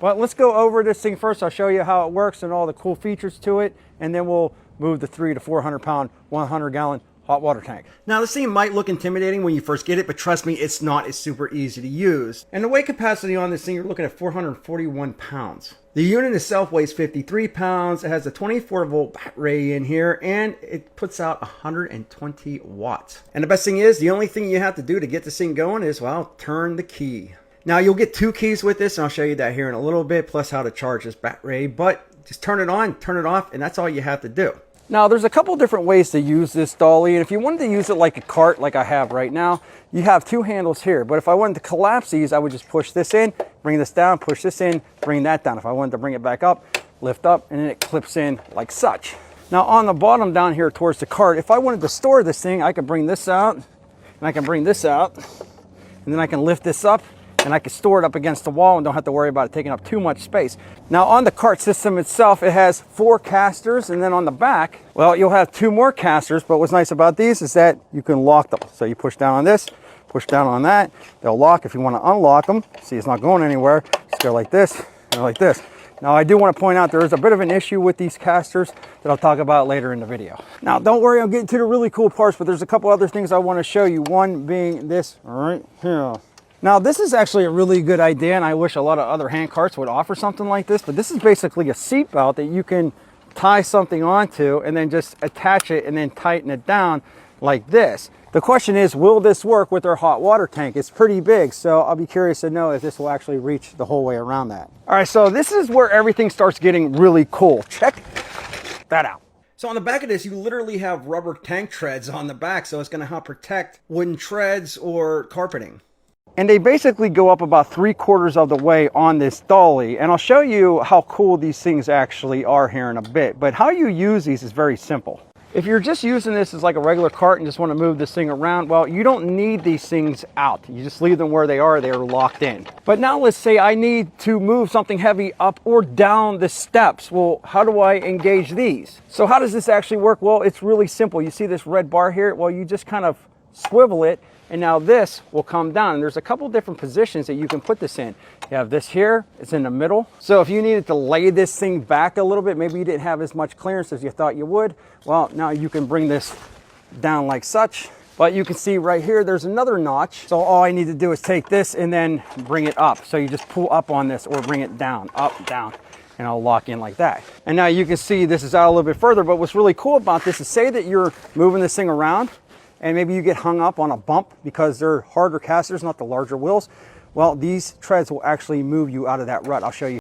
But let's go over this thing first. I'll show you how it works and all the cool features to it, and then we'll move the 300 to 400 pound, 100 gallon hot water tank. Now this thing might look intimidating when you first get it, but trust me, it's not. It's super easy to use. And the weight capacity on this thing, you're looking at 441 pounds. The unit itself weighs 53 pounds. It has a 24 volt battery in here, and it puts out 120 watts. And the best thing is, the only thing you have to do to get this thing going is, well, turn the key. Now you'll get 2 keys with this, and I'll show you that here in a little bit, plus how to charge this battery, but just turn it on, turn it off, and that's all you have to do. Now there's a couple different ways to use this dolly, and if you wanted to use it like a cart like I have right now, you have 2 handles here. But if I wanted to collapse these, I would just push this in, bring this down, push this in, bring that down. If I wanted to bring it back up, lift up, and then it clips in like such. Now on the bottom down here towards the cart, if I wanted to store this thing, I could bring this out, and I can bring this out, and then I can lift this up, and I can store it up against the wall and don't have to worry about it taking up too much space. Now on the cart system itself, it has 4 casters, and then on the back, well, you'll have 2 more casters, but what's nice about these is that you can lock them. So you push down on this, push down on that, they'll lock. If you want to unlock them, see it's not going anywhere, just go like this and like this. Now I do want to point out there is a bit of an issue with these casters that I'll talk about later in the video. Now don't worry, I'm getting to the really cool parts, but there's a couple other things I want to show you. One being this right here. Now this is actually a really good idea, and I wish a lot of other hand carts would offer something like this, but this is basically a seat belt that you can tie something onto and then just attach it and then tighten it down like this. The question is, will this work with our hot water tank? It's pretty big, so I'll be curious to know if this will actually reach the whole way around that. All right, so this is where everything starts getting really cool. Check that out. So on the back of this, you literally have rubber tank treads on the back, so it's going to help protect wooden treads or carpeting. And they basically go up about 3/4 of the way on this dolly. And I'll show you how cool these things actually are here in a bit. But how you use these is very simple. If you're just using this as like a regular cart and just want to move this thing around, well, you don't need these things out. You just leave them where they are locked in. But now let's say I need to move something heavy up or down the steps. Well, how do I engage these? So how does this actually work? Well, it's really simple. You see this red bar here? Well, you just kind of swivel it, and now this will come down. And there's a couple different positions that you can put this in. You have this here, it's in the middle. So if you needed to lay this thing back a little bit, maybe you didn't have as much clearance as you thought you would, well, now you can bring this down like such. But you can see right here, there's another notch. So all I need to do is take this and then bring it up. So you just pull up on this or bring it down, up, down, and I'll lock in like that. And now you can see this is out a little bit further, but what's really cool about this is, say that you're moving this thing around, and maybe you get hung up on a bump because they're harder casters, not the larger wheels. Well, these treads will actually move you out of that rut. I'll show you.